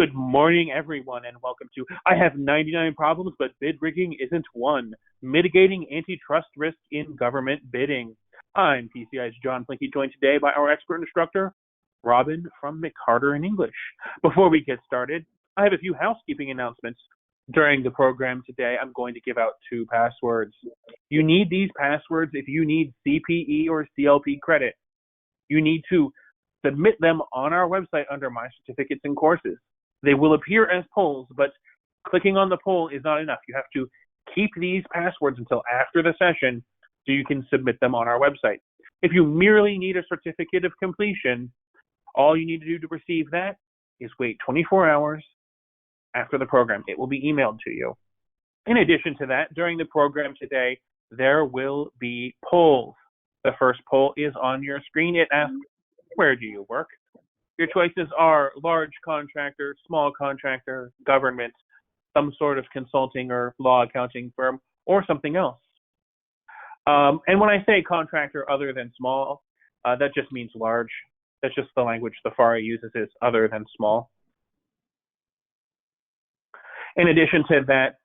Good morning, everyone, and welcome to I Have 99 Problems, but Bid Rigging Isn't One, Mitigating Antitrust Risk in Government Bidding. I'm PCI's John Plinky, joined today by our expert instructor, Robin from McCarter in English. Before we get started, I have a few housekeeping announcements. During the program today, I'm going to give out 2 passwords. You need these passwords if you need CPE or CLP credit. You need to submit them on our website under My Certificates and Courses. They will appear as polls, but clicking on the poll is not enough. You have to keep these passwords until after the session so you can submit them on our website. If you merely need a certificate of completion, all you need to do to receive that is wait 24 hours after the program. It will be emailed to you. In addition to that, during the program today, there will be polls. The first poll is on your screen. It asks, where do you work? Your choices are large contractor, small contractor, government, some sort of consulting or law accounting firm, or something else. And when I say contractor other than small, that just means large. That's just the language the FARA uses, is other than small. In addition to that,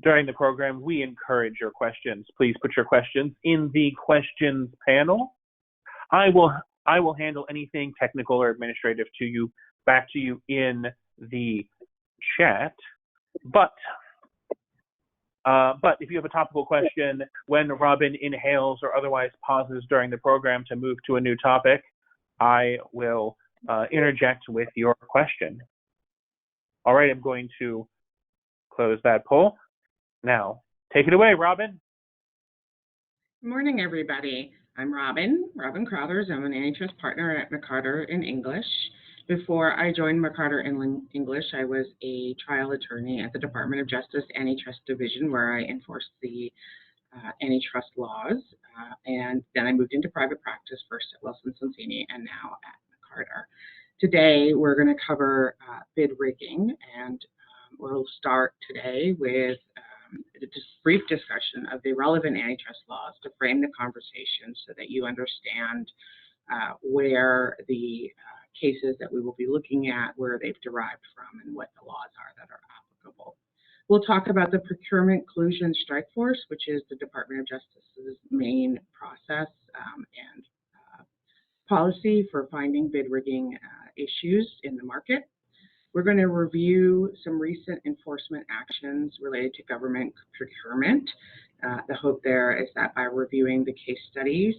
during the program, we encourage your questions. Please put your questions in the questions panel. I will handle anything technical or administrative back to you in the chat. But if you have a topical question, when Robin inhales or otherwise pauses during the program to move to a new topic, I will interject with your question. All right, I'm going to close that poll. Now, take it away, Robin. Good morning, everybody. I'm Robin Crauthers. I'm an antitrust partner at McCarter in English. Before I joined McCarter in English, I was a trial attorney at the Department of Justice Antitrust Division, where I enforced the antitrust laws. And then I moved into private practice, first at Wilson Sonsini and now at McCarter. Today, we're going to cover bid rigging, and we'll start today with a brief discussion of the relevant antitrust laws to frame the conversation so that you understand where the cases that we will be looking at, where they've derived from, and what the laws are that are applicable. We'll talk about the procurement collusion strike force, which is the Department of Justice's main process and policy for finding bid rigging issues in the market. We're going to review some recent enforcement actions related to government procurement. The hope there is that by reviewing the case studies,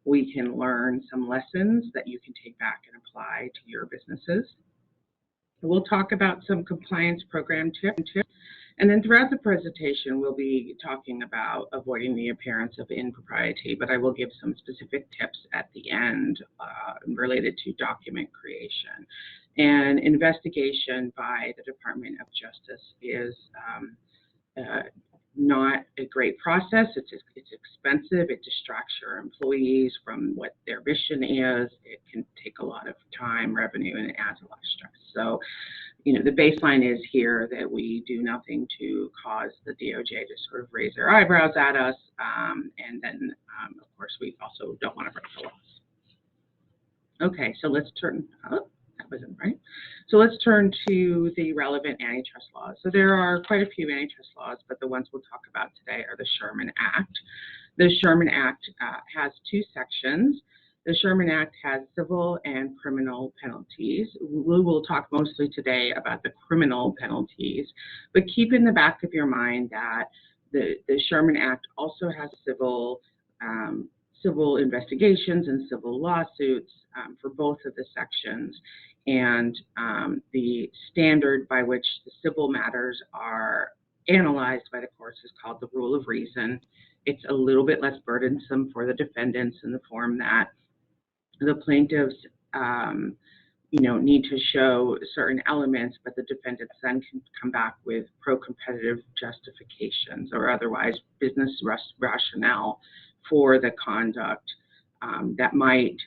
we can learn some lessons that you can take back and apply to your businesses. We'll talk about some compliance program tips. And then throughout the presentation, we'll be talking about avoiding the appearance of impropriety, but I will give some specific tips at the end related to document creation. And investigation by the Department of Justice is not a great process. It's expensive. It distracts your employees from what their mission is. It can take a lot of time, revenue, and it adds a lot of stress. So, the baseline is here that we do nothing to cause the DOJ to sort of raise their eyebrows at us. And then, of course, we also don't want to break the laws. Okay, so let's turn. Oh, that wasn't right. So let's turn to the relevant antitrust laws. So there are quite a few antitrust laws, but the ones we'll talk about today are the Sherman Act. The Sherman Act has 2 sections. The Sherman Act has civil and criminal penalties. We will talk mostly today about the criminal penalties, but keep in the back of your mind that the Sherman Act also has civil investigations and civil lawsuits for both of the sections. And the standard by which the civil matters are analyzed by the courts is called the rule of reason. It's a little bit less burdensome for the defendants in the form that the plaintiffs need to show certain elements, but the defendants then can come back with pro-competitive justifications or otherwise business rationale for the conduct that might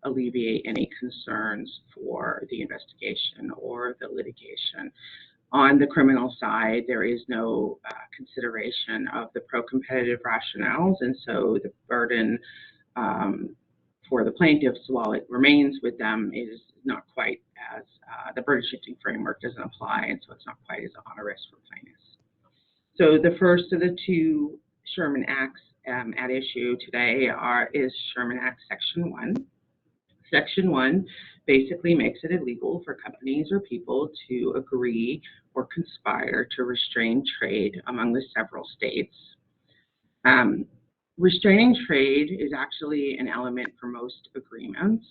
alleviate any concerns for the investigation or the litigation. On the criminal side, there is no consideration of the pro-competitive rationales, and so the burden for the plaintiffs, while it remains with them, it is not quite as, the burden shifting framework doesn't apply, and so it's not quite as onerous for plaintiffs. So the first of the two Sherman Acts at issue today is Sherman Act Section 1. Section 1 basically makes it illegal for companies or people to agree or conspire to restrain trade among the several states. Restraining trade is actually an element for most agreements.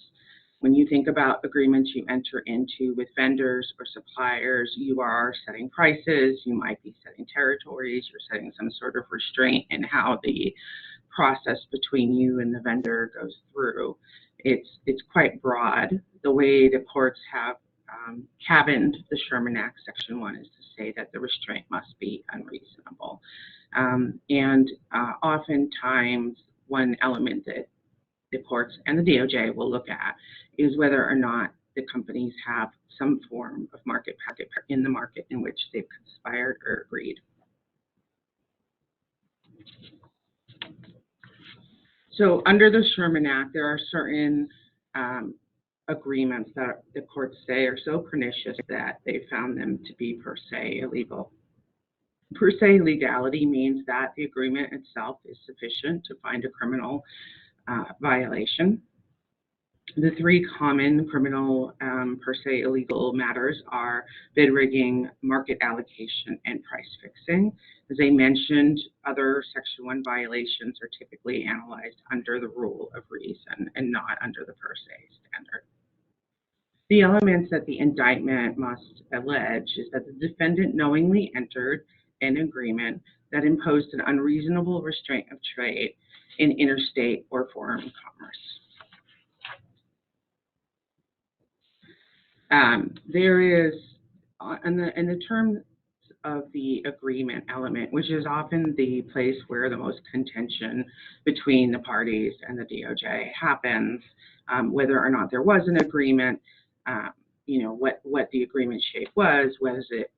When you think about agreements you enter into with vendors or suppliers, you are setting prices, you might be setting territories, you're setting some sort of restraint in how the process between you and the vendor goes through. It's quite broad. The way the courts have cabined the Sherman Act Section 1 is to say that the restraint must be unreasonable. Oftentimes, one element that the courts and the DOJ will look at is whether or not the companies have some form of market in the market in which they've conspired or agreed. So under the Sherman Act, there are certain agreements that the courts say are so pernicious that they found them to be per se illegal. Per se legality means that the agreement itself is sufficient to find a criminal violation. The three common criminal per se illegal matters are bid rigging, market allocation, and price fixing. As I mentioned, other Section 1 violations are typically analyzed under the rule of reason and not under the per se standard. The elements that the indictment must allege is that the defendant knowingly entered an agreement that imposed an unreasonable restraint of trade in interstate or foreign commerce. There is, in the terms of the agreement element, which is often the place where the most contention between the parties and the DOJ happens, whether or not there was an agreement, what the agreement shape was it,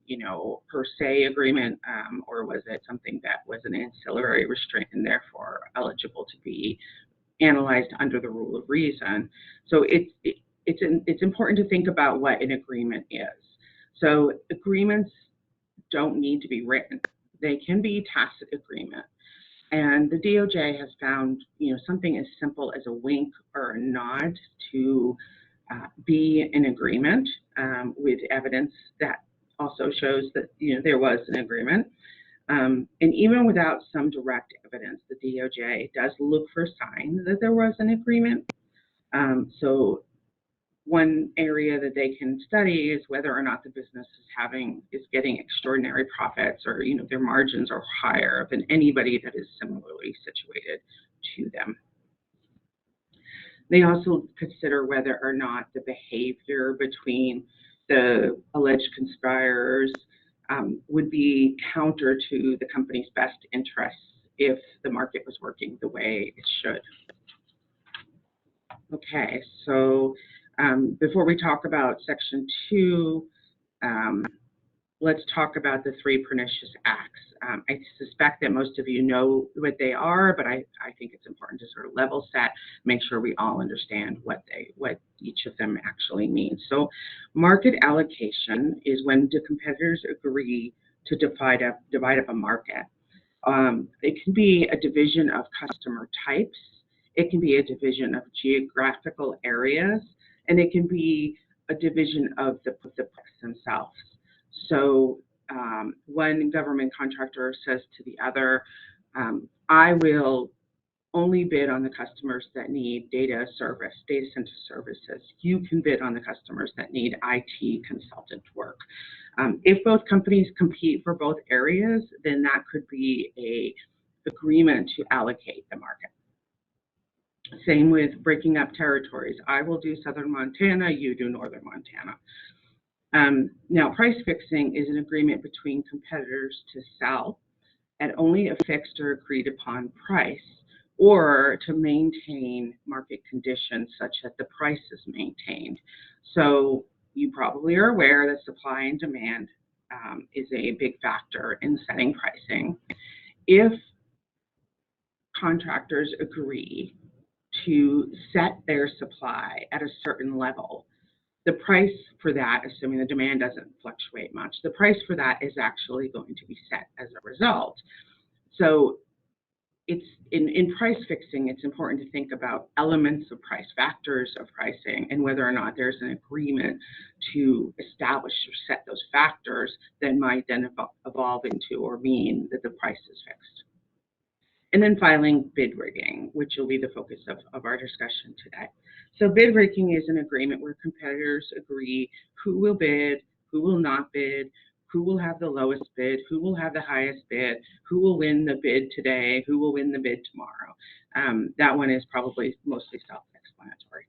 per se agreement, or was it something that was an ancillary restraint and therefore eligible to be analyzed under the rule of reason. So it's important to think about what an agreement is. So agreements don't need to be written. They can be tacit agreement. And the DOJ has found, something as simple as a wink or a nod to be an agreement with evidence that also shows that, there was an agreement. And even without some direct evidence, the DOJ does look for signs that there was an agreement. So one area that they can study is whether or not the business is getting extraordinary profits, or their margins are higher than anybody that is similarly situated to them. They also consider whether or not the behavior between the alleged conspirators would be counter to the company's best interests if the market was working the way it should. Okay, so before we talk about Section 2, let's talk about the three pernicious acts. I suspect that most of you know what they are, but I think it's important to sort of level set, make sure we all understand what each of them actually means. So market allocation is when the competitors agree to divide up a market. It can be a division of customer types, it can be a division of geographical areas, and it can be a division of the products themselves. So one government contractor says to the other, I will only bid on the customers that need data center services. You can bid on the customers that need IT consultant work. If both companies compete for both areas, then that could be an agreement to allocate the market. Same with breaking up territories. I will do southern Montana, you do northern Montana. Now, price fixing is an agreement between competitors to sell at only a fixed or agreed upon price, or to maintain market conditions such that the price is maintained. So you probably are aware that supply and demand is a big factor in setting pricing. If contractors agree to set their supply at a certain level. The price for that, assuming the demand doesn't fluctuate much, the price for that is actually going to be set as a result. So it's in price fixing, it's important to think about elements of price, factors of pricing, and whether or not there's an agreement to establish or set those factors that might then evolve into or mean that the price is fixed. And then filing bid rigging, which will be the focus of our discussion today. So bid rigging is an agreement where competitors agree who will bid, who will not bid, who will have the lowest bid, who will have the highest bid, who will win the bid today, who will win the bid tomorrow. That one is probably mostly self-explanatory.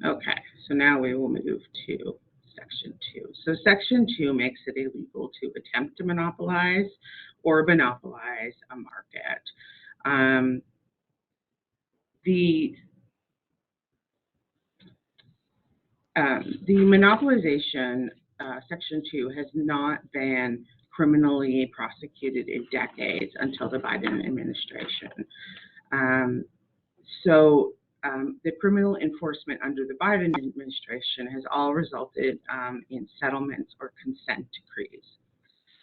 Okay, so now we will move to Section 2. So Section 2 makes it illegal to attempt to monopolize or monopolize a market. The monopolization, Section 2, has not been criminally prosecuted in decades until the Biden administration. The criminal enforcement under the Biden administration has all resulted in settlements or consent decrees.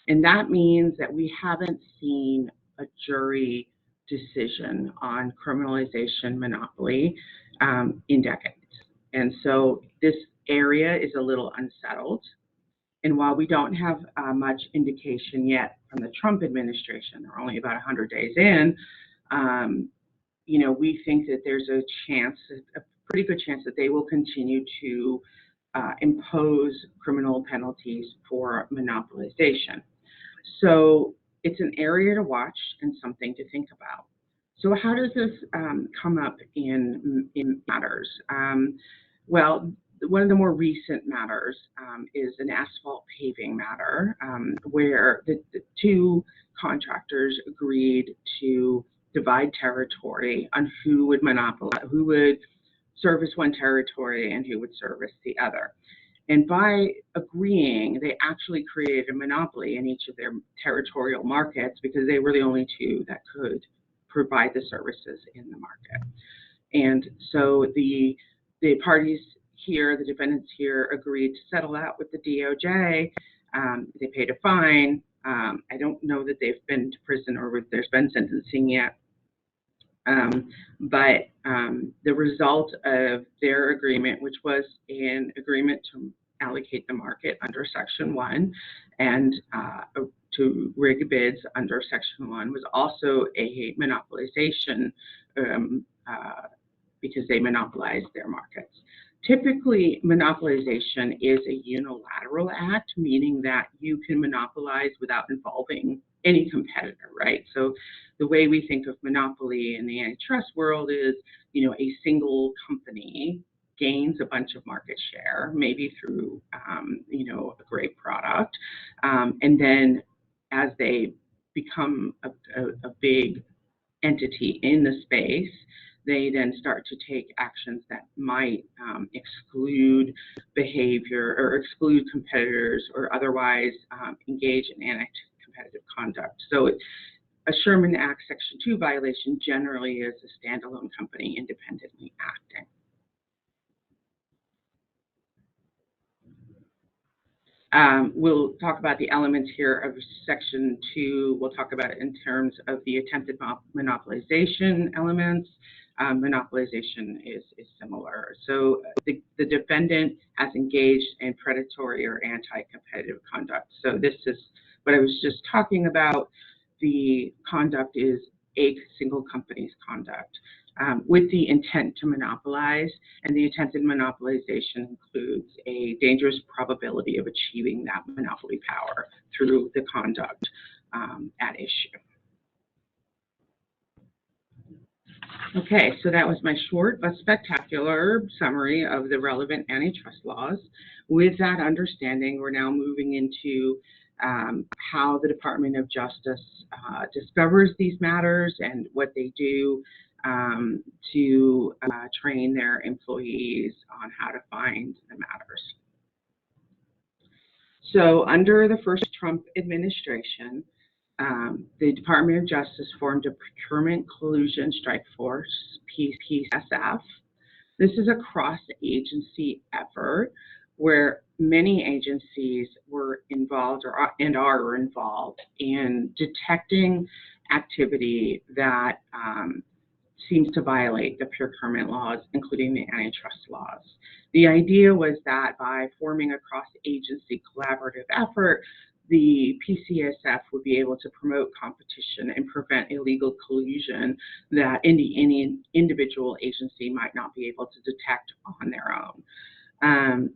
And that means that we haven't seen a jury decision on criminalization monopoly in decades. And so this area is a little unsettled. And while we don't have much indication yet from the Trump administration, they're only about 100 days in, we think that there's a pretty good chance that they will continue to impose criminal penalties for monopolization. So it's an area to watch and something to think about. So how does this come up in matters? Well, one of the more recent matters is an asphalt paving matter where the two contractors agreed to divide territory on who would monopolize, who would service one territory and who would service the other. And by agreeing, they actually created a monopoly in each of their territorial markets because they were the only two that could provide the services in the market. And so the parties here, the defendants here, agreed to settle out with the DOJ. They paid a fine. I don't know that they've been to prison or there's been sentencing yet. But the result of their agreement, which was an agreement to allocate the market under Section 1 and to rig bids under Section 1, was also a monopolization because they monopolized their markets. Typically, monopolization is a unilateral act, meaning that you can monopolize without involving any competitor, right? So the way we think of monopoly in the antitrust world is, a single company gains a bunch of market share, maybe through, a great product. And then as they become a big entity in the space, they then start to take actions that might exclude behavior or exclude competitors or otherwise engage in anti-competitive conduct. So a Sherman Act Section 2 violation generally is a standalone company independently acting. We'll talk about the elements here of Section 2. We'll talk about it in terms of the attempted monopolization elements. Monopolization is similar. So the defendant has engaged in predatory or anti-competitive conduct. So this is what I was just talking about. The conduct is a single company's conduct with the intent to monopolize, and the attempted monopolization includes a dangerous probability of achieving that monopoly power through the conduct at issue. Okay, so that was my short but spectacular summary of the relevant antitrust laws. With that understanding, we're now moving into how the Department of Justice discovers these matters and what they do to train their employees on how to find the matters. So under the first Trump administration, The Department of Justice formed a Procurement Collusion Strike Force, PCSF. This is a cross-agency effort where many agencies were involved and are involved in detecting activity that seems to violate the procurement laws, including the antitrust laws. The idea was that by forming a cross-agency collaborative effort, the PCSF would be able to promote competition and prevent illegal collusion that any individual agency might not be able to detect on their own.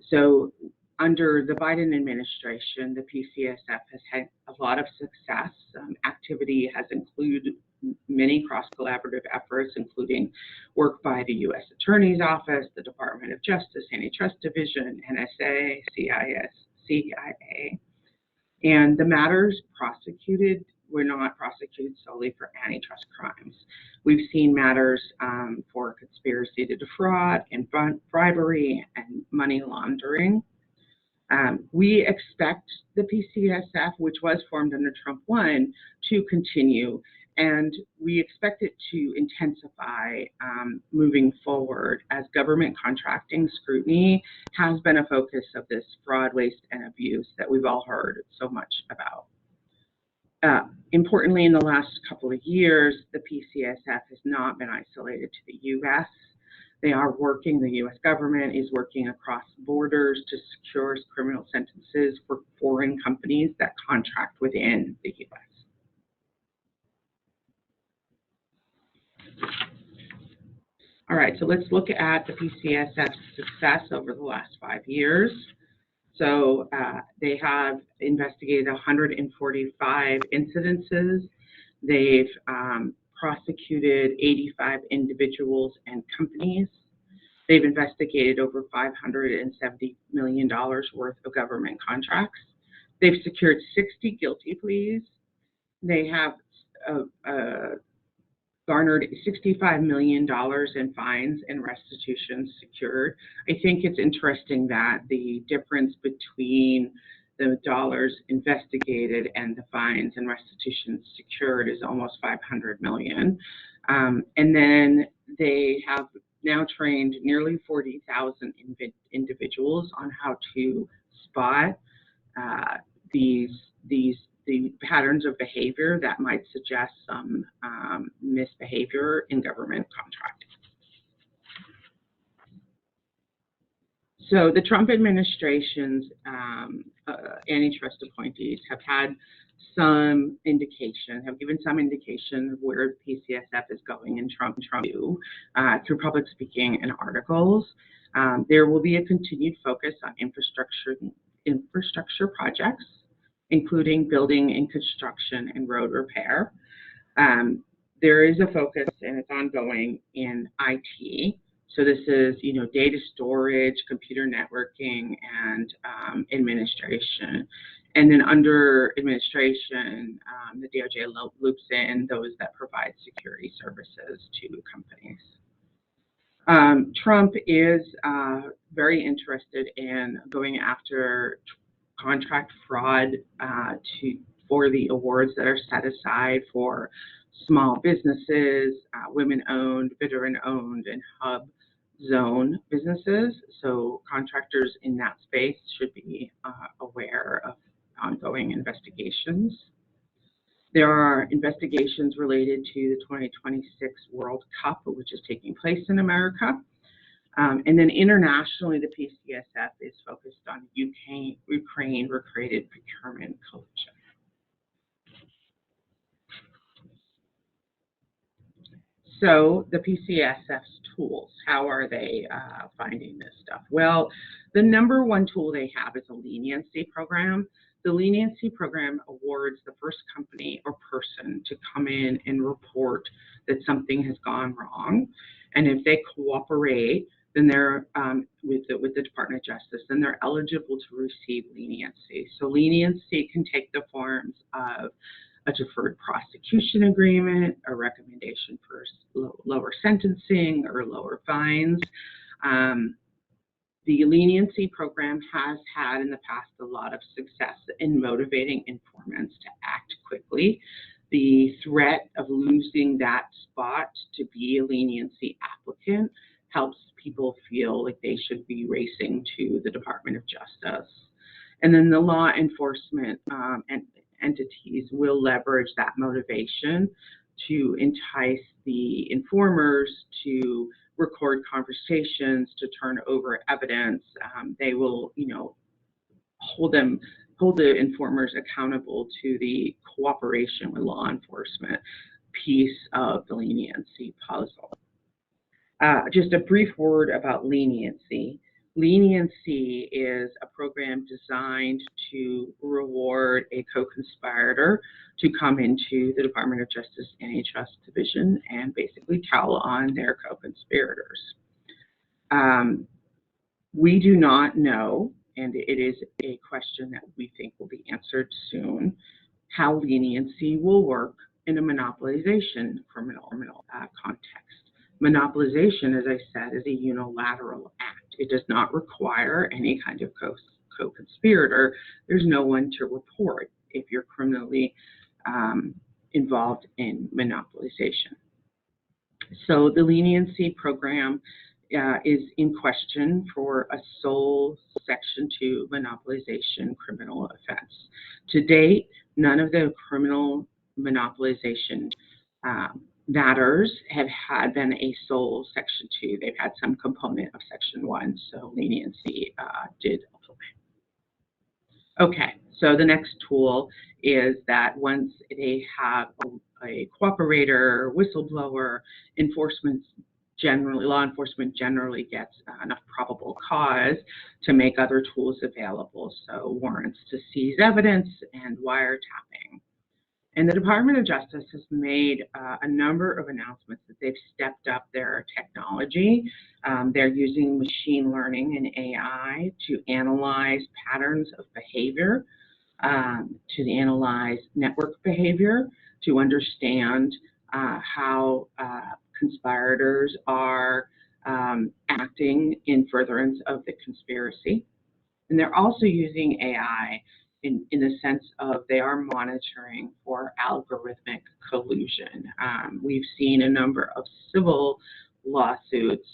So under the Biden administration, the PCSF has had a lot of success. Activity has included many cross-collaborative efforts, including work by the U.S. Attorney's Office, the Department of Justice, Antitrust Division, NSA, CIA. And the matters prosecuted were not prosecuted solely for antitrust crimes. We've seen matters for conspiracy to defraud and bribery and money laundering. We expect the PCSF, which was formed under Trump 1, to continue, and we expect it to intensify moving forward as government contracting scrutiny has been a focus of this fraud, waste, and abuse that we've all heard so much about. Importantly, in the last couple of years, the PCSF has not been isolated to the U.S. They are working, the U.S. government is working across borders to secure criminal sentences for foreign companies that contract within the U.S. All right, so let's look at the PCSF's success over the last 5 years. So they have investigated 145 incidences. They've prosecuted 85 individuals and companies. They've investigated over $570 million worth of government contracts. They've secured 60 guilty pleas. They have garnered $65 million in fines and restitutions secured. I think it's interesting that the difference between the dollars investigated and the fines and restitutions secured is almost $500 million. And then they have now trained nearly 40,000 individuals on how to spot the patterns of behavior that might suggest some misbehavior in government contracting. So the Trump administration's antitrust appointees have had some indication, have given some indication of where PCSF is going in Trump through public speaking and articles. There will be a continued focus on infrastructure projects, including building and construction and road repair. There is a focus, and it's ongoing, in IT. So this is, data storage, computer networking, and administration. And then under administration, the DOJ loops in those that provide security services to companies. Trump is very interested in going after contract fraud for the awards that are set aside for small businesses, women-owned, veteran-owned, and hub zone businesses. So contractors in that space should be aware of ongoing investigations. There are investigations related to the 2026 World Cup, which is taking place in America. And then internationally, the PCSF is focused on Ukraine-related procurement collusion. So the PCSF's tools, how are they finding this stuff? Well, the number one tool they have is a leniency program. The leniency program awards the first company or person to come in and report that something has gone wrong. And if they cooperate, then they're with the Department of Justice, then they're eligible to receive leniency. So leniency can take the forms of a deferred prosecution agreement, a recommendation for lower sentencing or lower fines. The leniency program has had in the past a lot of success in motivating informants to act quickly. The threat of losing that spot to be a leniency applicant helps people feel like they should be racing to the Department of Justice. And then the law enforcement entities will leverage that motivation to entice the informers to record conversations, to turn over evidence. They will, hold the informers accountable to the cooperation with law enforcement piece of the leniency puzzle. Just a brief word about leniency. Leniency is a program designed to reward a co-conspirator to come into the Department of Justice Antitrust Division and basically tell on their co-conspirators. We do not know, and it is a question that we think will be answered soon, how leniency will work in a monopolization criminal context. Monopolization, as I said, is a unilateral act. It does not require any kind of co-conspirator. There's no one to report if you're criminally involved in monopolization. So the leniency program is in question for a sole Section 2 monopolization criminal offense. To date, none of the criminal monopolization matters have been a sole Section 2. They've had some component of Section 1, so leniency did apply. Okay, so the next tool is that once they have a cooperator, whistleblower, law enforcement generally gets enough probable cause to make other tools available, so warrants to seize evidence and wiretapping. And the Department of Justice has made a number of announcements that they've stepped up their technology. They're using machine learning and AI to analyze patterns of behavior, to analyze network behavior, to understand how conspirators are acting in furtherance of the conspiracy. And they're also using AI in the sense of they are monitoring for algorithmic collusion. We've seen a number of civil lawsuits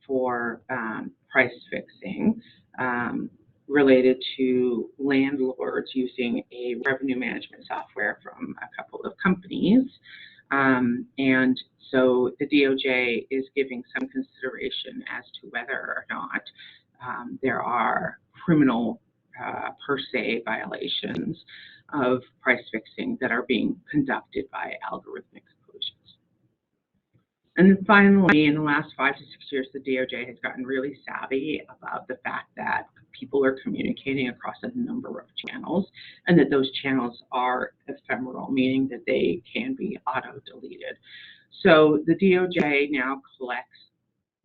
for price fixing related to landlords using a revenue management software from a couple of companies. And so the DOJ is giving some consideration as to whether or not there are criminal per se violations of price fixing that are being conducted by algorithmic collusions. And then finally, in the last 5 to 6 years, the DOJ has gotten really savvy about the fact that people are communicating across a number of channels, and that those channels are ephemeral, meaning that they can be auto-deleted. So the DOJ now collects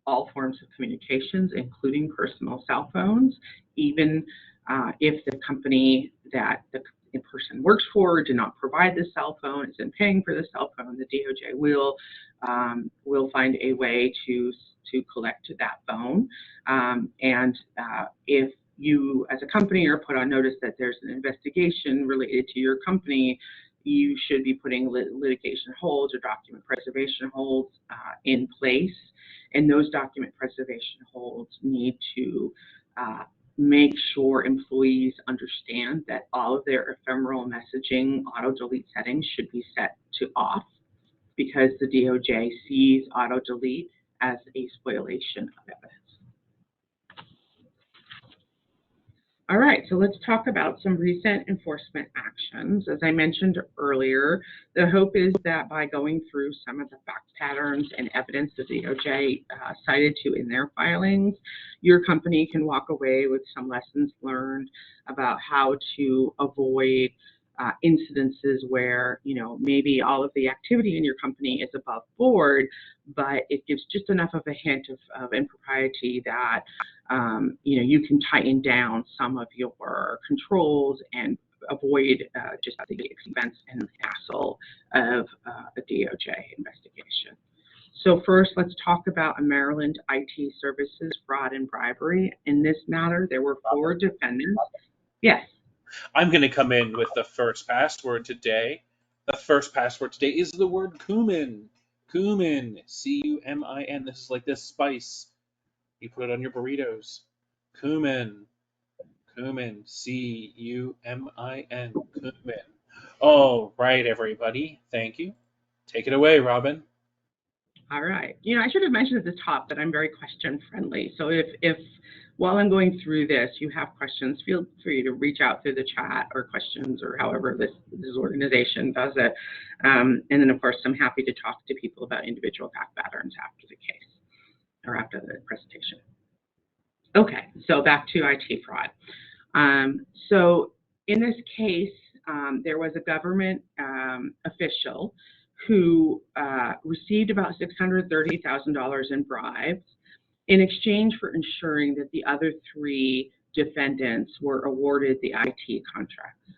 all forms of communications, including personal cell phones, even if the company that the person works for did not provide the cell phone, isn't paying for the cell phone, the DOJ will find a way to collect that phone. And if you as a company are put on notice that there's an investigation related to your company, you should be putting litigation holds or document preservation holds in place. And those document preservation holds need to make sure employees understand that all of their ephemeral messaging auto-delete settings should be set to off, because the DOJ sees auto-delete as a spoliation of evidence. All right, so let's talk about some recent enforcement actions. As I mentioned earlier, the hope is that by going through some of the fact patterns and evidence the DOJ cited to in their filings, your company can walk away with some lessons learned about how to avoid incidences where, maybe all of the activity in your company is above board, but it gives just enough of a hint of impropriety that, you can tighten down some of your controls and avoid just the expense and hassle of a DOJ investigation. So first, let's talk about Maryland IT services, fraud, and bribery. In this matter, there were 4 defendants. Yes. I'm going to come in with the first password today. The first password today is the word cumin. Cumin. C-U-M-I-N. This is like this spice. You put it on your burritos. Cumin. Cumin. C-U-M-I-N. Cumin. All right, everybody. Thank you. Take it away, Robin. All right. I should have mentioned at the top that I'm very question friendly. So if while I'm going through this, you have questions, feel free to reach out through the chat or questions or however this organization does it. And then, of course, I'm happy to talk to people about individual fact patterns after the case or after the presentation. Okay, so back to IT fraud. So in this case, there was a government official who received about $630,000 in bribes in exchange for ensuring that the other 3 defendants were awarded the IT contracts.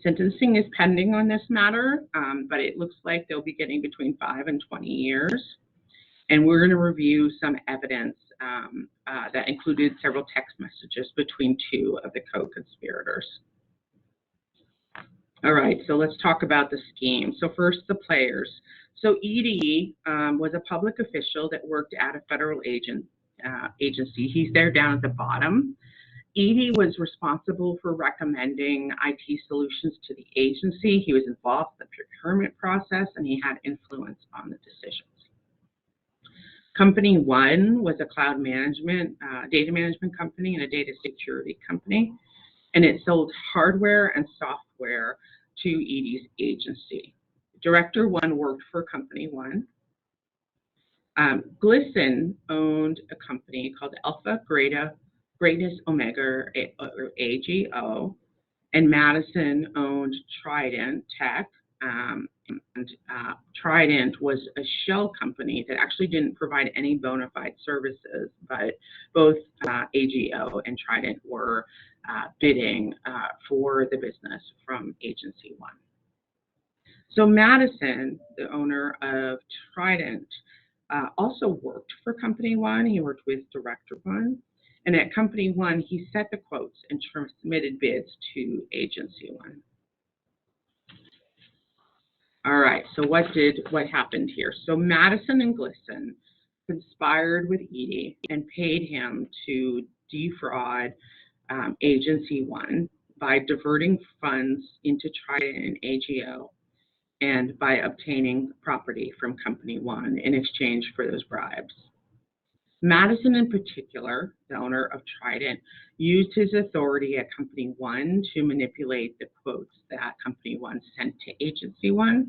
Sentencing is pending on this matter, but it looks like they'll be getting between 5 and 20 years. And we're going to review some evidence that included several text messages between 2 of the co-conspirators. All right, so let's talk about the scheme. So first, the players. So Edie was a public official that worked at a federal agency. He's there down at the bottom. Edie was responsible for recommending IT solutions to the agency. He was involved in the procurement process, and he had influence on the decisions. Company 1 was a cloud management, data management company and a data security company, and it sold hardware and software to Edie's agency. Director 1 worked for Company 1. Glisson owned a company called Alpha Greatness Omega, or AGO, and Madison owned Trident Tech. Trident was a shell company that actually didn't provide any bona fide services, but both AGO and Trident were bidding for the business from Agency 1. So Madison, the owner of Trident, also worked for Company 1. He worked with Director 1. And at Company 1, he set the quotes and submitted bids to Agency 1. All right, so what happened here? So Madison and Glisson conspired with Edie and paid him to defraud Agency 1 by diverting funds into Trident and AGO and by obtaining property from Company 1 in exchange for those bribes. Madison, in particular, the owner of Trident, used his authority at Company 1 to manipulate the quotes that Company 1 sent to Agency 1.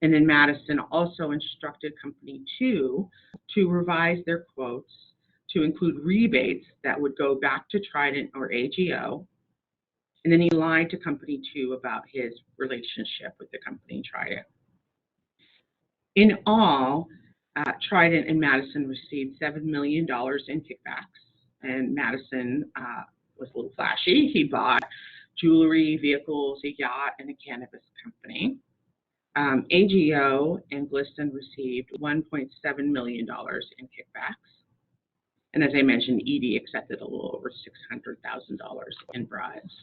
And then Madison also instructed Company 2 to revise their quotes to include rebates that would go back to Trident or AGO. And then he lied to Company 2 about his relationship with the company Trident. In all, Trident and Madison received $7 million in kickbacks, and Madison was a little flashy. He bought jewelry, vehicles, a yacht, and a cannabis company. AGO and Glisson received $1.7 million in kickbacks. And as I mentioned, Edie accepted a little over $600,000 in bribes.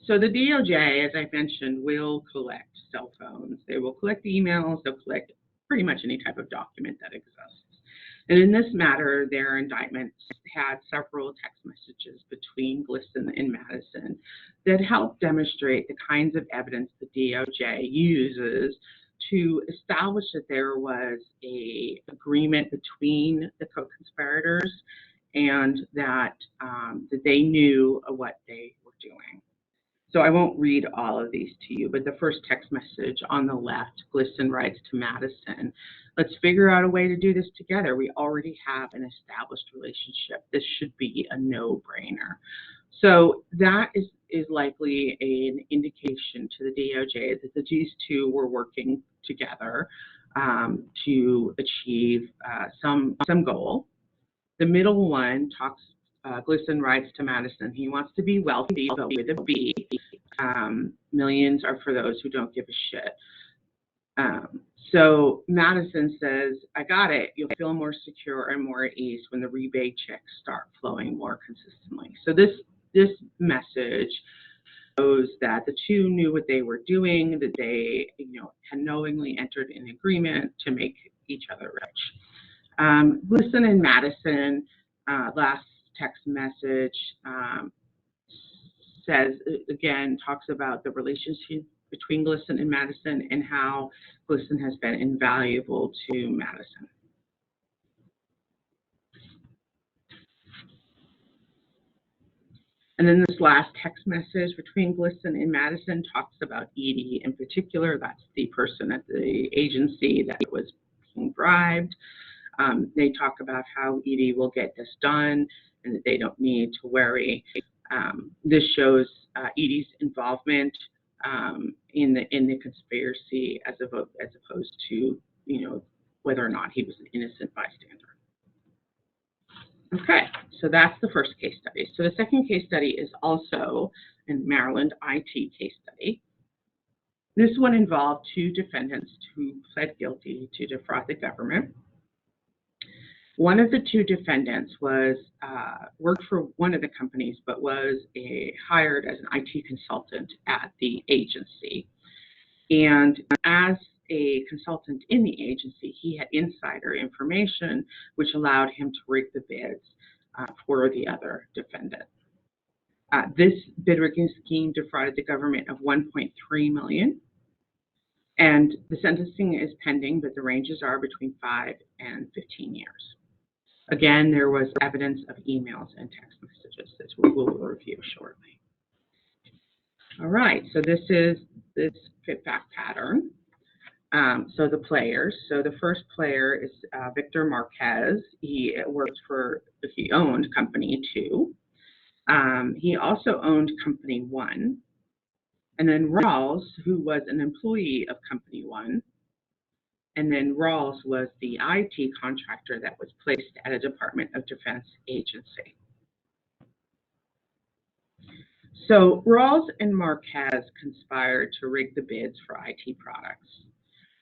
So the DOJ, as I mentioned, will collect cell phones. They will collect emails. They'll collect pretty much any type of document that exists. And in this matter, their indictments had several text messages between Glisson and Madison that help demonstrate the kinds of evidence the DOJ uses to establish that there was an agreement between the co-conspirators and that they knew what they were doing. So I won't read all of these to you, but the first text message on the left, Glisson writes to Madison, "Let's figure out a way to do this together. We already have an established relationship. This should be a no-brainer." So that is likely an indication to the DOJ that these two were working together to achieve some goal. The middle one talks. Glisson writes to Madison, he wants to be wealthy, but with a B. Millions are for those who don't give a shit. So Madison says, I got it. You'll feel more secure and more at ease when the rebate checks start flowing more consistently. So this message shows that the two knew what they were doing, that they had knowingly entered an agreement to make each other rich. Glisten and Madison, last text message, says, again, talks about the relationship between Glisten and Madison and how Glisten has been invaluable to Madison. And then this last text message between Glisten and Madison talks about Edie in particular. That's the person at the agency that was being bribed. They talk about how Edie will get this done and that they don't need to worry. This shows Edie's involvement in the conspiracy as opposed to whether or not he was an innocent bystander. Okay, so that's the first case study. So the second case study is also a Maryland IT case study. This one involved two defendants who pled guilty to defraud the government. One of the two defendants was worked for one of the companies, but was hired as an IT consultant at the agency. And as a consultant in the agency, he had insider information, which allowed him to rig the bids for the other defendant. This bid rigging scheme defrauded the government of $1.3 million. And the sentencing is pending, but the ranges are between 5 and 15 years. Again, there was evidence of emails and text messages that we will review shortly. All right, so this is this fit-back pattern. So the players. So the first player is Victor Marquez. He owned Company 2. He also owned Company 1. And then Rawls, who was an employee of Company 1. And then Rawls was the IT contractor that was placed at a Department of Defense agency. So Rawls and Marquez conspired to rig the bids for IT products.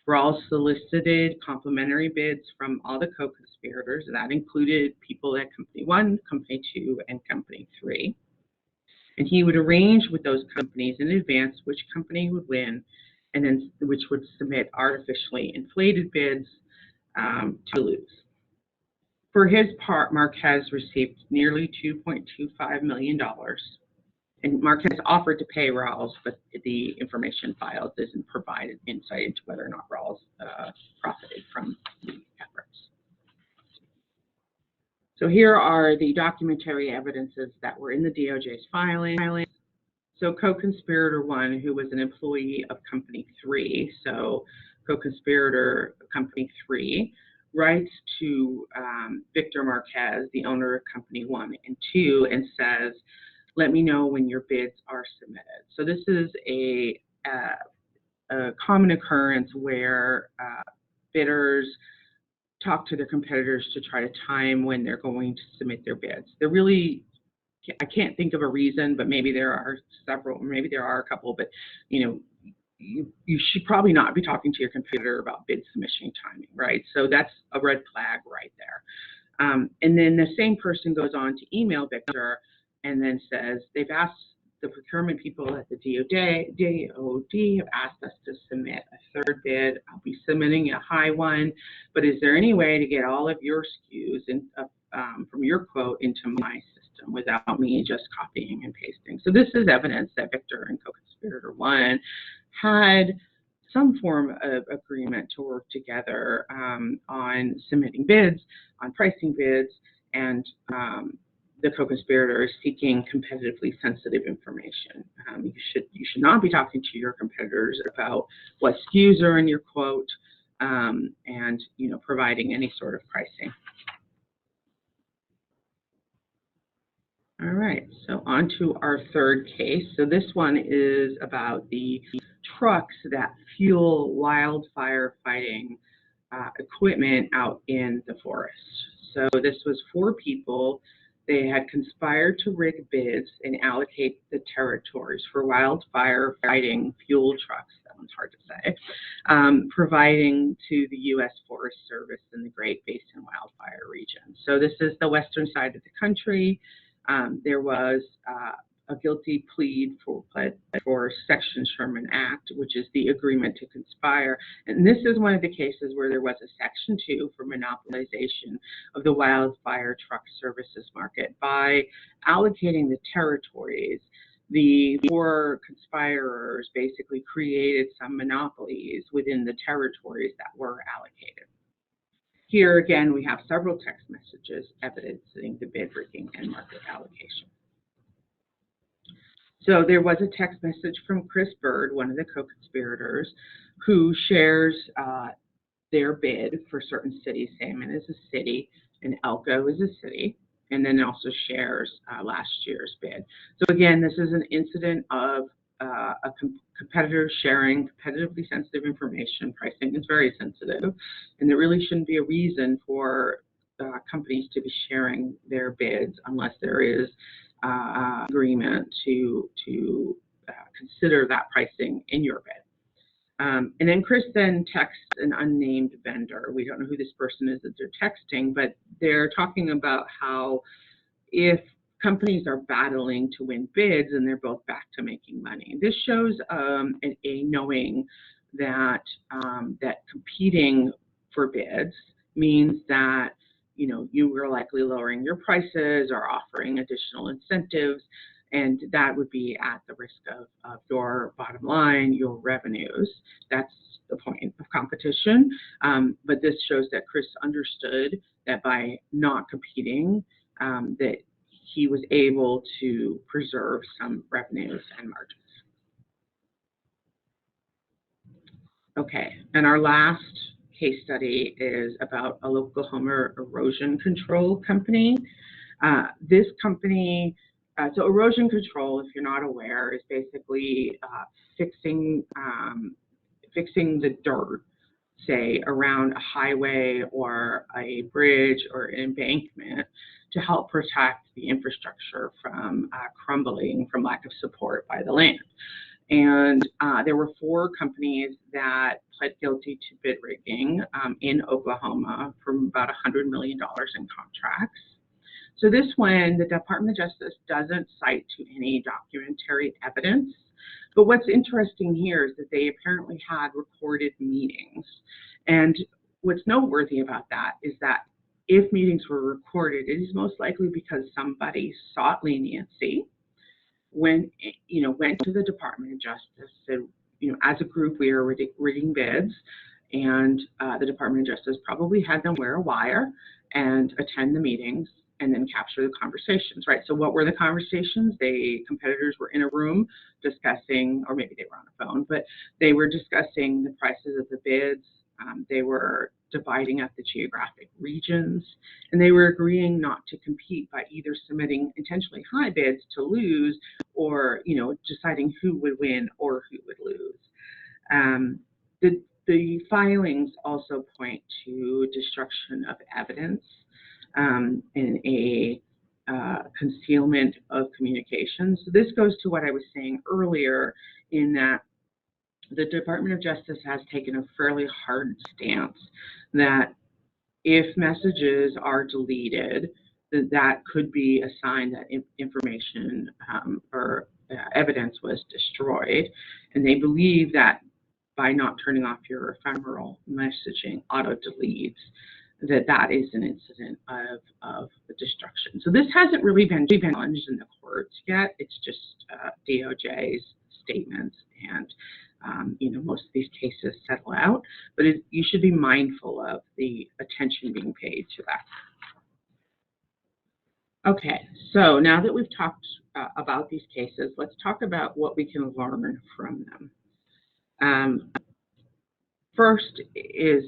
Rawls solicited complimentary bids from all the co-conspirators. That included people at Company 1, Company 2, and Company 3. And he would arrange with those companies in advance which company would win, and then which would submit artificially inflated bids to lose. For his part, Marquez received nearly $2.25 million. And Marquez offered to pay Rawls, but the information filed doesn't provide insight into whether or not Rawls profited from the efforts. So here are the documentary evidences that were in the DOJ's filing. So co-conspirator 1, who was an employee of Company 3, so co-conspirator Company 3, writes to Victor Marquez, the owner of Company 1 and 2, and says, let me know when your bids are submitted. So this is a common occurrence where bidders talk to their competitors to try to time when they're going to submit their bids. I can't think of a reason, but maybe there are several, maybe there are a couple, but you should probably not be talking to your competitor about bid submission timing, right? So that's a red flag right there. And then the same person goes on to email Victor and then says, they've asked the procurement people at the DOD have asked us to submit a third bid. I'll be submitting a high one, but is there any way to get all of your SKUs from your quote into my system without me just copying and pasting? So this is evidence that Victor and co-conspirator 1 had some form of agreement to work together on submitting bids, on pricing bids, and the co-conspirator is seeking competitively sensitive information. You should not be talking to your competitors about what SKUs are in your quote and providing any sort of pricing. All right, so on to our third case. So this one is about the trucks that fuel wildfire fighting equipment out in the forest. So this was 4 people They had conspired to rig bids and allocate the territories for wildfire fighting fuel trucks, that one's hard to say, providing to the U.S. Forest Service in the Great Basin wildfire region. So this is the western side of the country. There was a guilty plea for Section Sherman Act, which is the agreement to conspire. And this is one of the cases where there was a Section 2 for monopolization of the wildfire truck services market. By allocating the territories, the four conspirators basically created some monopolies within the territories that were allocated. Here again, we have several text messages evidencing the bid rigging and market allocation. So there was a text message from Chris Bird, one of the co-conspirators, who shares their bid for certain cities. Salmon is a city and Elko is a city, and then also shares last year's bid. So again, this is an incident of a competitor sharing competitively sensitive information. Pricing is very sensitive, and there really shouldn't be a reason for companies to be sharing their bids unless there is agreement to consider that pricing in your bid. And then Chris then texts an unnamed vendor. We don't know who this person is that they're texting, but they're talking about how if companies are battling to win bids and they're both back to making money. This shows a knowing that that competing for bids means that you were likely lowering your prices or offering additional incentives, and that would be at the risk of your bottom line, your revenues. That's the point of competition. But this shows that Chris understood that by not competing, that he was able to preserve some revenues and margins. Okay, and our last case study is about a Oklahoma erosion control company. This company, so erosion control, if you're not aware, is basically fixing the dirt, say, around a highway or a bridge or an embankment to help protect the infrastructure from crumbling from lack of support by the land. And there were 4 companies that pled guilty to bid rigging in Oklahoma for about $100 million in contracts. So this one, the Department of Justice doesn't cite to any documentary evidence. But what's interesting here is that they apparently had recorded meetings. And what's noteworthy about that is that if meetings were recorded, it is most likely because somebody sought leniency, went to the Department of Justice, said, as a group, we are rigging bids, and the Department of Justice probably had them wear a wire and attend the meetings and then capture the conversations, right? So what were the conversations? Competitors were in a room discussing, or maybe they were on a phone, but they were discussing the prices of the bids. They were dividing up the geographic regions, and they were agreeing not to compete by either submitting intentionally high bids to lose or, deciding who would win or who would lose. The filings also point to destruction of evidence and a concealment of communication. So this goes to what I was saying earlier, in that the Department of Justice has taken a fairly hard stance that if messages are deleted, that could be a sign that information or evidence was destroyed. And they believe that by not turning off your ephemeral messaging auto-deletes, that is an incident of destruction. So this hasn't really been challenged in the courts yet. It's just DOJ's statements, and most of these cases settle out. But you should be mindful of the attention being paid to that. Okay, so now that we've talked about these cases, let's talk about what we can learn from them. First is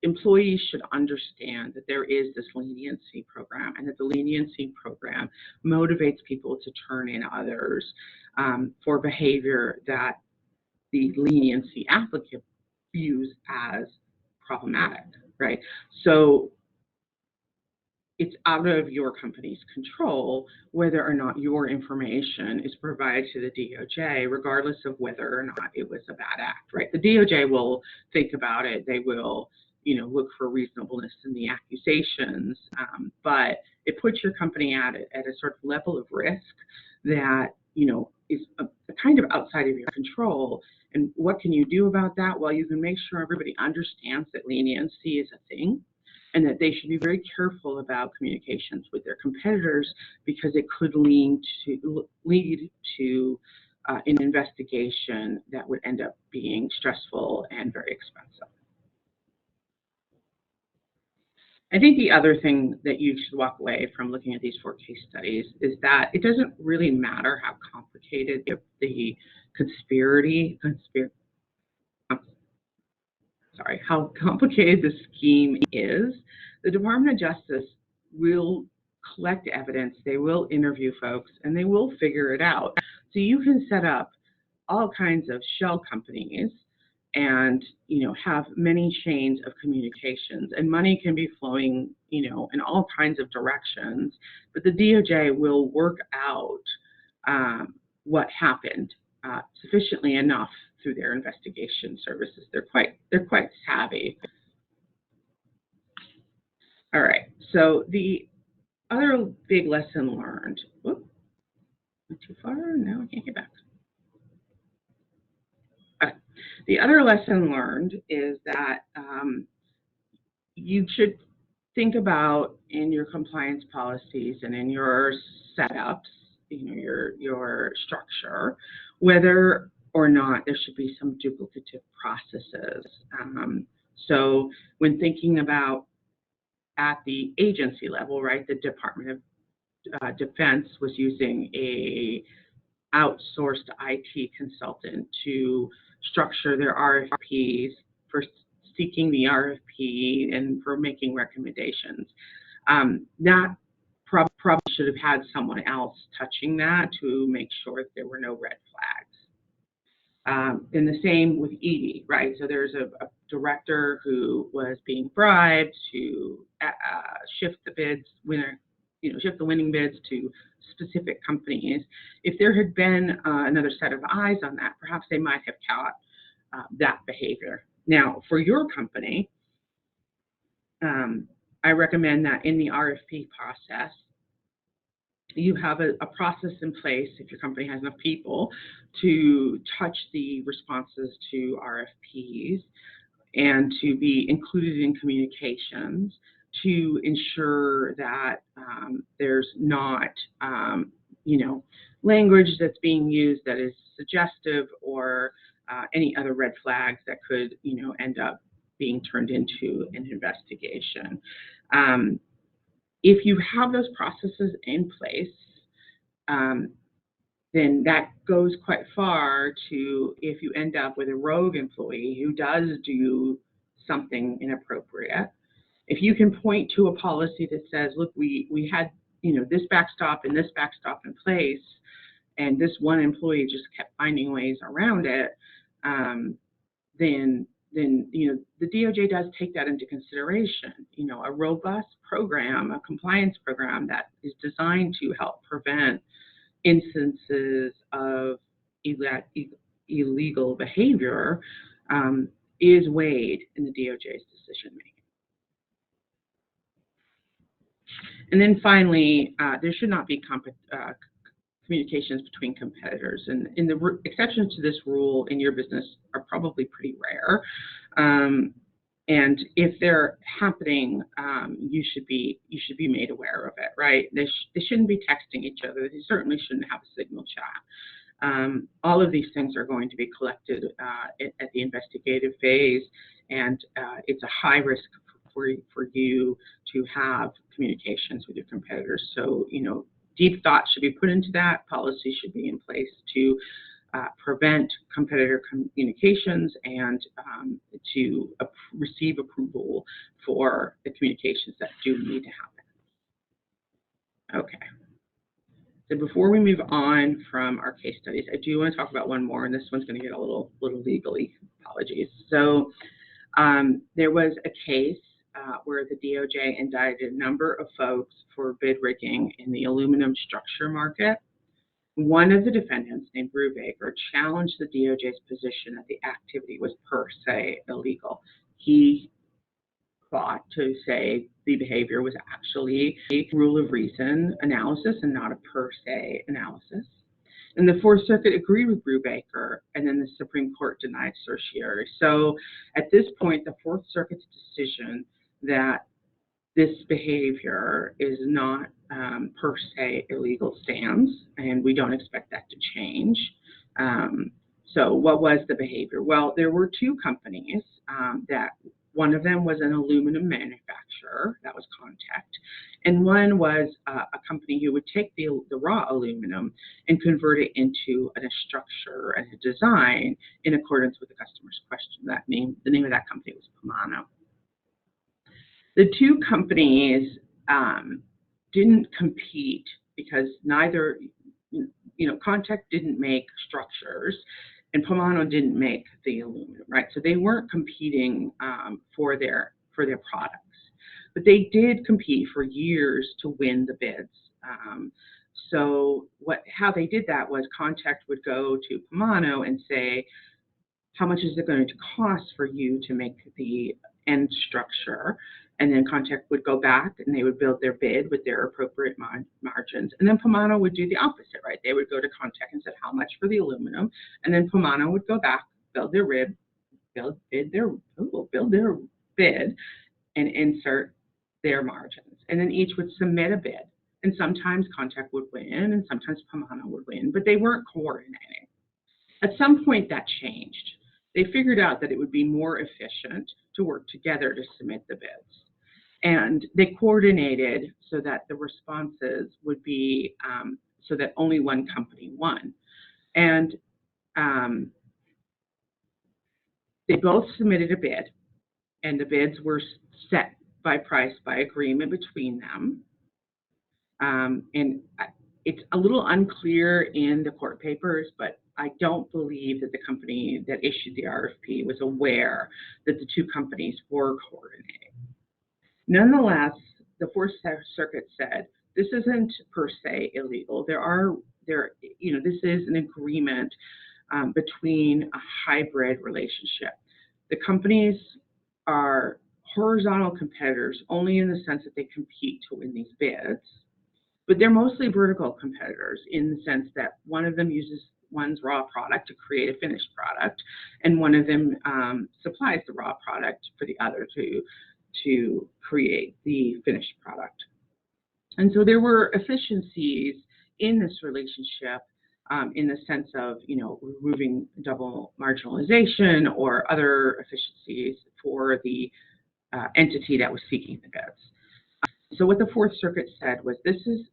employees should understand that there is this leniency program, and that the leniency program motivates people to turn in others for behavior that the leniency applicant views as problematic, right? So it's out of your company's control whether or not your information is provided to the DOJ, regardless of whether or not it was a bad act, right? The DOJ will think about it. They will, look for reasonableness in the accusations, but it puts your company at a sort of level of risk that, is a kind of outside of your control. And what can you do about that? Well, you can make sure everybody understands that leniency is a thing, and that they should be very careful about communications with their competitors, because it could lead to an investigation that would end up being stressful and very expensive. I think the other thing that you should walk away from looking at these 4 case studies is that it doesn't really matter how complicated the how complicated the scheme is. The Department of Justice will collect evidence, they will interview folks, and they will figure it out. So you can set up all kinds of shell companies and, have many chains of communications, and money can be flowing, in all kinds of directions, but the DOJ will work out what happened sufficiently enough through their investigation services. They're quite savvy. All right. So the other big lesson learned. Whoop, went too far. Now I can't get back. Okay. The other lesson learned is that you should think about in your compliance policies and in your setups, your structure, whether or not there should be some duplicative processes. So when thinking about at the agency level, right, the Department of Defense was using a outsourced IT consultant to structure their RFPs, for seeking the RFP and for making recommendations. That probably should have had someone else touching that to make sure that there were no red flags. And the same with ED, right? So there's a director who was being bribed to shift the bids, shift the winning bids to specific companies. If there had been another set of eyes on that, perhaps they might have caught that behavior. Now, for your company, I recommend that in the RFP process, you have a process in place, if your company has enough people, to touch the responses to RFPs and to be included in communications to ensure that there's not, language that's being used that is suggestive or any other red flags that could, end up being turned into an investigation. If you have those processes in place, then that goes quite far to if you end up with a rogue employee who does do something inappropriate. If you can point to a policy that says, look, we had, this backstop and this backstop in place, and this one employee just kept finding ways around it, then the DOJ does take that into consideration. A robust program, a compliance program that is designed to help prevent instances of illegal behavior is weighed in the DOJ's decision making. And then finally, there should not be communications between competitors, and the exceptions to this rule in your business are probably pretty rare. And if they're happening, you should be made aware of it, right? They shouldn't be texting each other. They certainly shouldn't have a signal chat. All of these things are going to be collected at the investigative phase, and it's a high risk for you to have communications with your competitors. So, deep thought should be put into that. Policy should be in place to prevent competitor communications and to receive approval for the communications that do need to happen. Okay. So before we move on from our case studies, I do want to talk about one more, and this one's going to get a little legally. Apologies. So there was a case where the DOJ indicted a number of folks for bid rigging in the aluminum structure market. One of the defendants, named Brubaker, challenged the DOJ's position that the activity was per se illegal. He fought to say the behavior was actually a rule of reason analysis and not a per se analysis. And the Fourth Circuit agreed with Brubaker, and then the Supreme Court denied certiorari. So at this point, the Fourth Circuit's decision that this behavior is not per se illegal stands, and we don't expect that to change. So what was the behavior? Well, there were two companies that one of them was an aluminum manufacturer, that was Contact, and one was a company who would take the raw aluminum and convert it into a structure and a design in accordance with the customer's question. The name of that company was Pomano. The two companies didn't compete because neither, Contact didn't make structures and Pomano didn't make the aluminum, right? So they weren't competing for their products, but they did compete for years to win the bids. So how they did that was Contact would go to Pomano and say, how much is it going to cost for you to make the end structure? And then Contact would go back and they would build their bid with their appropriate margins. And then Pomano would do the opposite, right? They would go to Contact and said, how much for the aluminum? And then Pomano would go back, build their bid and insert their margins. And then each would submit a bid. And sometimes Contact would win and sometimes Pomano would win, but they weren't coordinating. At some point that changed. They figured out that it would be more efficient to work together to submit the bids. And they coordinated so that the responses would be so that only one company won. And they both submitted a bid, and the bids were set by price by agreement between them. And it's a little unclear in the court papers, but I don't believe that the company that issued the RFP was aware that the two companies were coordinating. Nonetheless, the Fourth Circuit said this isn't per se illegal. This is an agreement between a hybrid relationship. The companies are horizontal competitors only in the sense that they compete to win these bids, but they're mostly vertical competitors in the sense that one of them uses one's raw product to create a finished product, and one of them supplies the raw product for the other to create the finished product. And so there were efficiencies in this relationship in the sense of, removing double marginalization or other efficiencies for the entity that was seeking the bids. So what the Fourth Circuit said was this is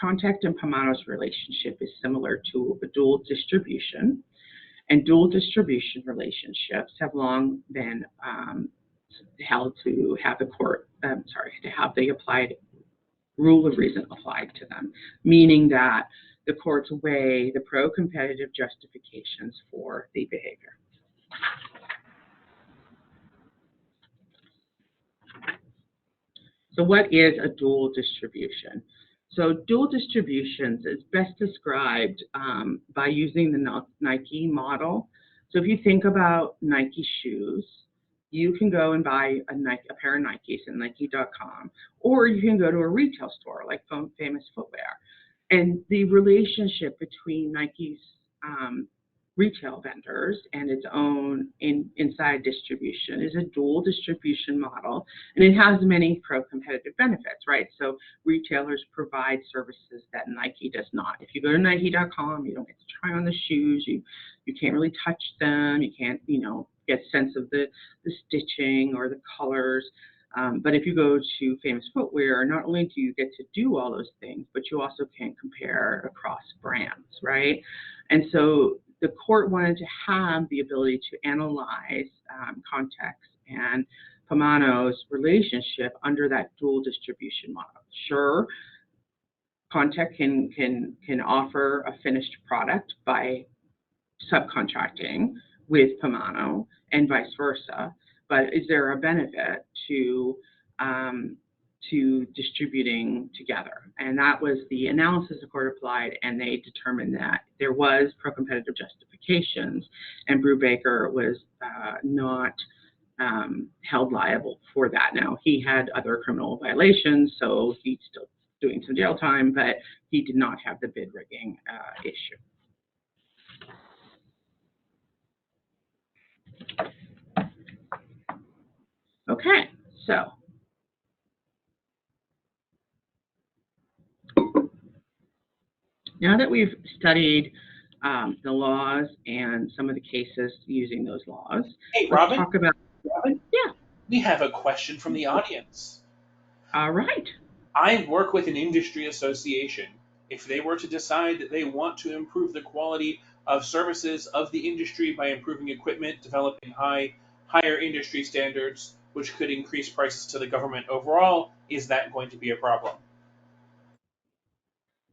Contact and Pomano's relationship is similar to a dual distribution, and dual distribution relationships have long been held to have the applied rule of reason applied to them, meaning that the courts weigh the pro-competitive justifications for the behavior. So what is a dual distribution? So dual distributions is best described by using the Nike model. So if you think about Nike shoes, you can go and buy a pair of Nikes at Nike.com, or you can go to a retail store like Famous Footwear. And the relationship between Nike's retail vendors and its own inside distribution is a dual distribution model, and it has many pro-competitive benefits, right? So retailers provide services that Nike does not. If you go to Nike.com, you don't get to try on the shoes, you can't really touch them, you can't, get a sense of the stitching or the colors. But if you go to Famous Footwear, not only do you get to do all those things, but you also can compare across brands, right? And so the court wanted to have the ability to analyze Contact and Pomano's relationship under that dual distribution model. Sure, Contact can offer a finished product by subcontracting with Pomano and vice versa, but is there a benefit to distributing together? And that was the analysis the court applied, and they determined that there was pro-competitive justifications, and Brubaker was not held liable for that. Now, he had other criminal violations, so he's still doing some jail time, but he did not have the bid rigging issue. Okay, so now that we've studied the laws and some of the cases using those laws, Hey, let's Robin? talk about. Robin? Yeah. We have a question from the audience. All right. I work with an industry association. If they were to decide that they want to improve the quality of services of the industry by improving equipment, developing higher industry standards, which could increase prices to the government overall, is that going to be a problem?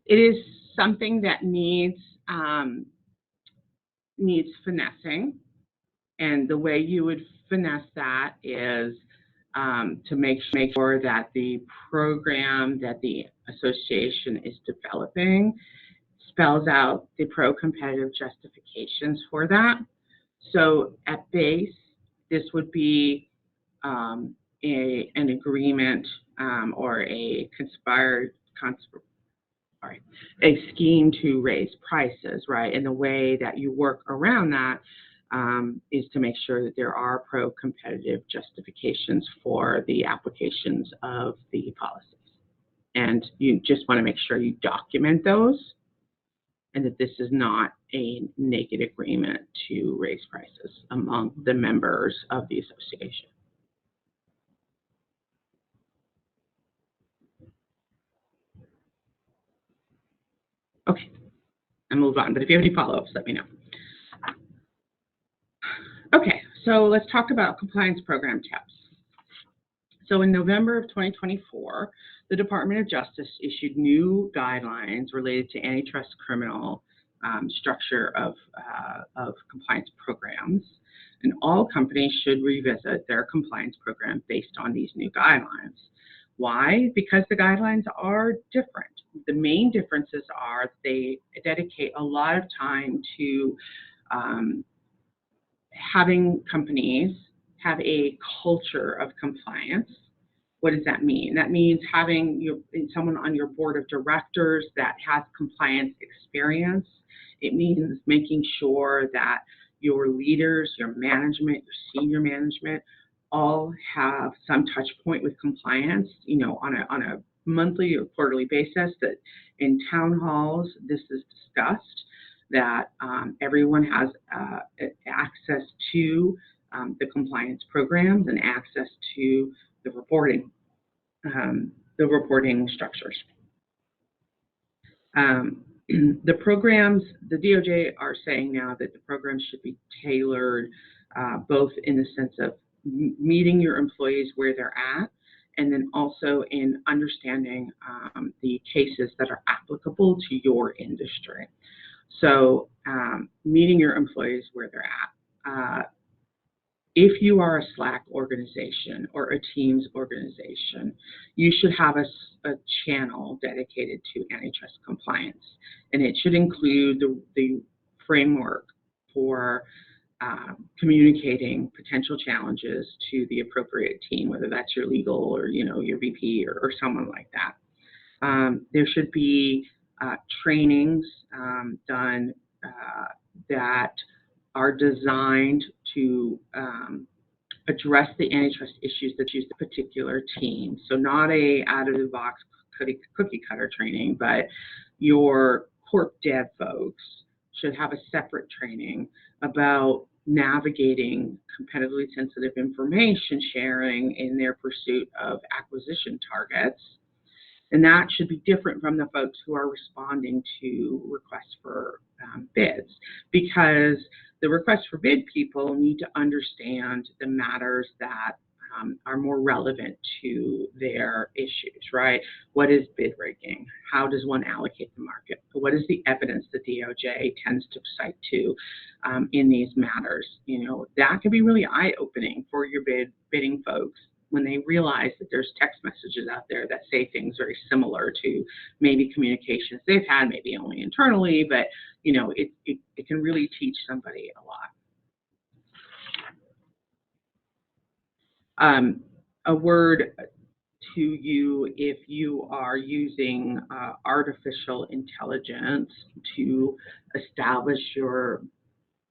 It is something that needs finessing, and the way you would finesse that is to make sure that the program that the association is developing spells out the pro-competitive justifications for that. So at base, this would be an agreement or a a scheme to raise prices, right? And the way that you work around that is to make sure that there are pro-competitive justifications for the applications of the policies. And you just want to make sure you document those, and that this is not a naked agreement to raise prices among the members of the association. Okay, I'll move on, but if you have any follow-ups, let me know. Okay, so let's talk about compliance program tips. So in November of 2024, the Department of Justice issued new guidelines related to antitrust criminal structure of compliance programs, and all companies should revisit their compliance program based on these new guidelines. Why? Because the guidelines are different. The main differences are they dedicate a lot of time to having companies have a culture of compliance. What does that mean? That means having someone on your board of directors that has compliance experience. It means making sure that your leaders, your management, your senior management, all have some touch point with compliance, on a monthly or quarterly basis. That in town halls, this is discussed, that everyone has access to the compliance programs and access to the reporting structures. The programs, the DOJ are saying now that the programs should be tailored both in the sense of meeting your employees where they're at, and then also in understanding the cases that are applicable to your industry. So meeting your employees where they're at. If you are a Slack organization or a Teams organization, you should have a channel dedicated to antitrust compliance, and it should include the framework for communicating potential challenges to the appropriate team, whether that's your legal or your VP or someone like that. There should be trainings done that are designed to address the antitrust issues that use the particular team. So not a out-of-the-box cookie cutter training, but your corp dev folks should have a separate training about navigating competitively sensitive information sharing in their pursuit of acquisition targets. And that should be different from the folks who are responding to requests for bids, because the request for bid people need to understand the matters that are more relevant to their issues, right? What is bid rigging? How does one allocate the market? What is the evidence the DOJ tends to cite to in these matters? That can be really eye-opening for your bidding folks when they realize that there's text messages out there that say things very similar to maybe communications they've had, maybe only internally, but it can really teach somebody a lot. A word to you if you are using artificial intelligence to establish your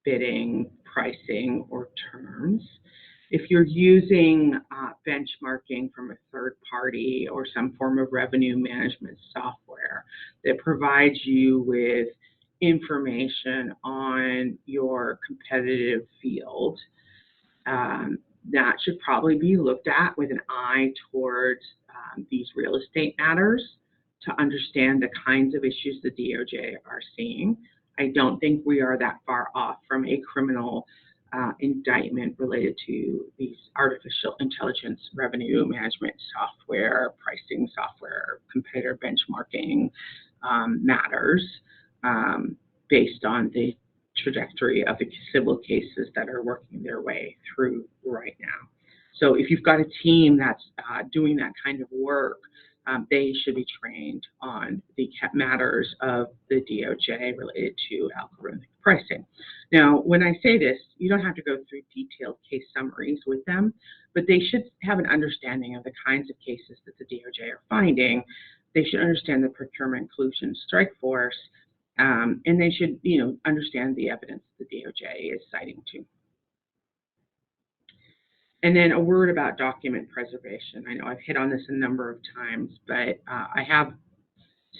bidding, pricing, or terms. If you're using benchmarking from a third party or some form of revenue management software that provides you with information on your competitive field, that should probably be looked at with an eye towards these real estate matters to understand the kinds of issues the DOJ are seeing. I don't think we are that far off from a criminal indictment related to these artificial intelligence revenue management software, pricing software, competitor benchmarking matters based on the trajectory of the civil cases that are working their way through right now. So if you've got a team that's doing that kind of work, they should be trained on the matters of the DOJ related to algorithmic pricing. Now, when I say this, you don't have to go through detailed case summaries with them, but they should have an understanding of the kinds of cases that the DOJ are finding. They should understand the procurement collusion strike force, and they should, understand the evidence the DOJ is citing to. And then a word about document preservation. I know I've hit on this a number of times, but I have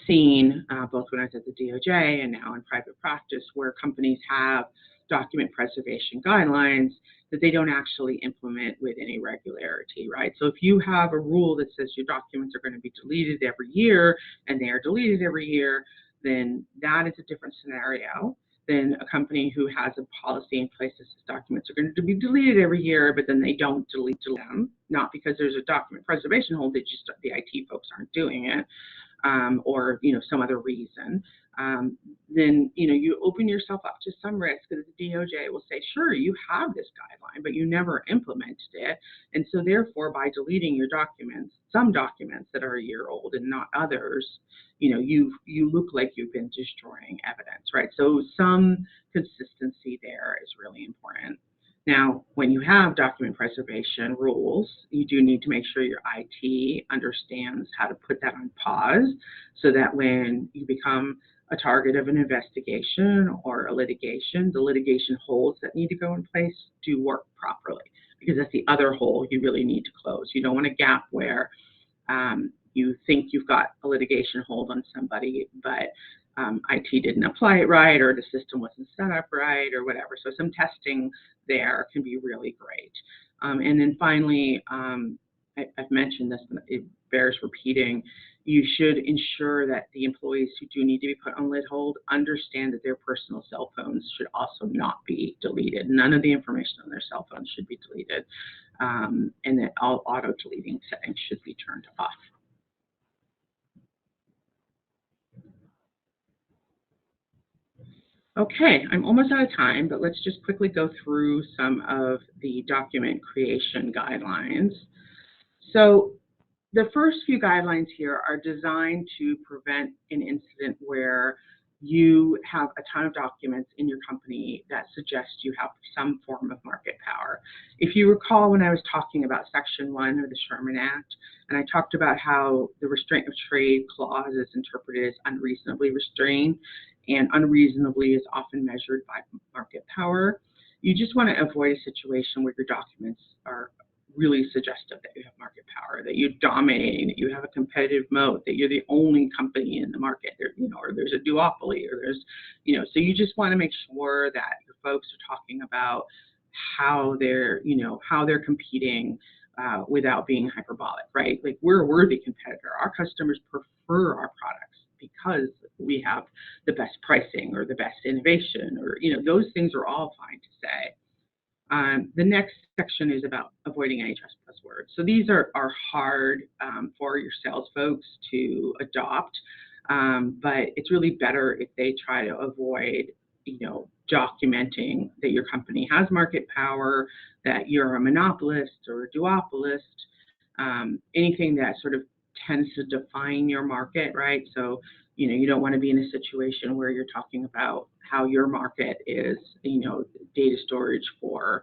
seen, both when I was at the DOJ and now in private practice, where companies have document preservation guidelines that they don't actually implement with any regularity, right? So if you have a rule that says your documents are going to be deleted every year and they are deleted every year, then that is a different scenario than a company who has a policy in place that says documents are going to be deleted every year, but then they don't delete them, not because there's a document preservation hold, it's just the IT folks aren't doing it, or some other reason. Then you open yourself up to some risk because the DOJ will say, sure, you have this guideline, but you never implemented it, and so therefore by deleting your documents, some documents that are a year old and not others, you look like you've been destroying evidence, right? So some consistency there is really important. Now, when you have document preservation rules, you do need to make sure your IT understands how to put that on pause so that when you become a target of an investigation or a litigation, the litigation holds that need to go in place do work properly, because that's the other hole you really need to close. You don't want a gap where you think you've got a litigation hold on somebody, but IT didn't apply it right, or the system wasn't set up right, or whatever. So some testing there can be really great. And then finally, I've mentioned this, but it bears repeating. You should ensure that the employees who do need to be put on lid hold understand that their personal cell phones should also not be deleted. None of the information on their cell phones should be deleted, and that all auto-deleting settings should be turned off. Okay, I'm almost out of time, but let's just quickly go through some of the document creation guidelines. So the first few guidelines here are designed to prevent an incident where you have a ton of documents in your company that suggest you have some form of market power. If you recall when I was talking about Section 1 of the Sherman Act, and I talked about how the restraint of trade clause is interpreted as unreasonably restrained, and unreasonably is often measured by market power, you just want to avoid a situation where your documents are really suggestive that you have market power, that you're dominating, that you have a competitive moat, that you're the only company in the market, or there's a duopoly, or there's, so you just want to make sure that your folks are talking about how they're competing without being hyperbolic, right? Like, we're a worthy competitor. Our customers prefer our products because we have the best pricing or the best innovation, or those things are all fine to say. The next section is about avoiding antitrust buzzwords. words. So these are hard for your sales folks to adopt, but it's really better if they try to avoid, documenting that your company has market power, that you're a monopolist or a duopolist, anything that sort of tends to define your market, right? So, you don't want to be in a situation where you're talking about how your market is, data storage for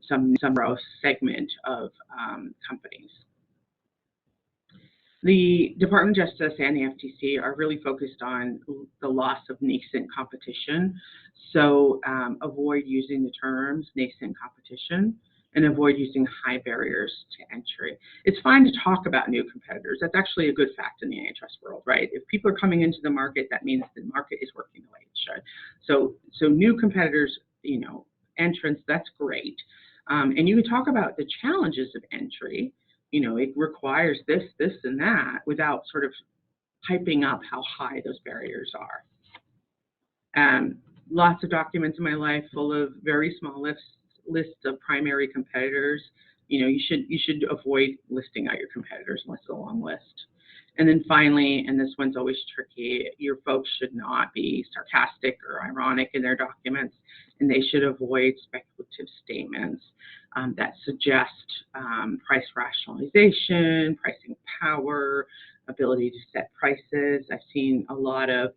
some growth segment of companies. The Department of Justice and the FTC are really focused on the loss of nascent competition. So avoid using the terms nascent competition and avoid using high barriers to entry. It's fine to talk about new competitors. That's actually a good fact in the antitrust world, right? If people are coming into the market, that means the market is working the way it should. So new competitors, entrants, that's great. And you can talk about the challenges of entry. It requires this, and that without sort of hyping up how high those barriers are. Lots of documents in my life full of very small lists of primary competitors. You should avoid listing out your competitors unless it's a long list. And then finally, and this one's always tricky, your folks should not be sarcastic or ironic in their documents, and they should avoid speculative statements that suggest price rationalization, pricing power, ability to set prices. I've seen a lot of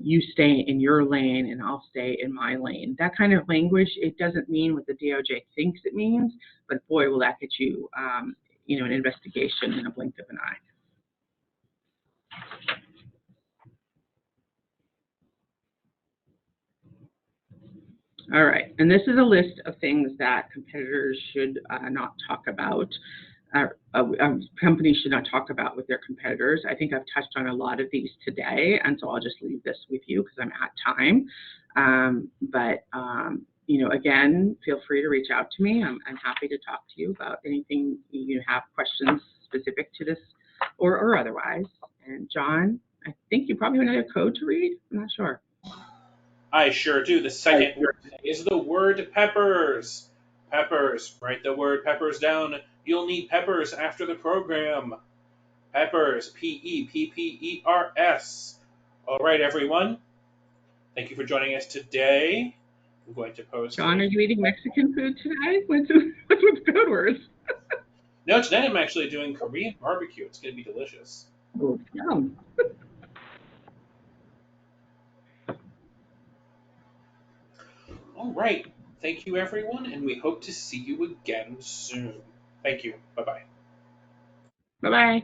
you stay in your lane and I'll stay in my lane. That kind of language, it doesn't mean what the DOJ thinks it means, but boy, will that get you, an investigation in a blink of an eye. All right, and this is a list of things that competitors should not talk about. Companies should not talk about with their competitors. I think I've touched on a lot of these today, and so I'll just leave this with you because I'm at time. Again, feel free to reach out to me. I'm happy to talk to you about anything you have questions specific to this or otherwise. And John, I think you probably have another code to read. I'm not sure. I sure do. The second word is the word peppers. Peppers. Write the word peppers down. You'll need peppers after the program. Peppers. Peppers. All right, everyone. Thank you for joining us today. I'm going to post. John, are you eating Mexican food today? What's with the code words? No, today I'm actually doing Korean barbecue. It's going to be delicious. Oh, yum. All right. Thank you, everyone, and we hope to see you again soon. Thank you. Bye-bye. Bye-bye.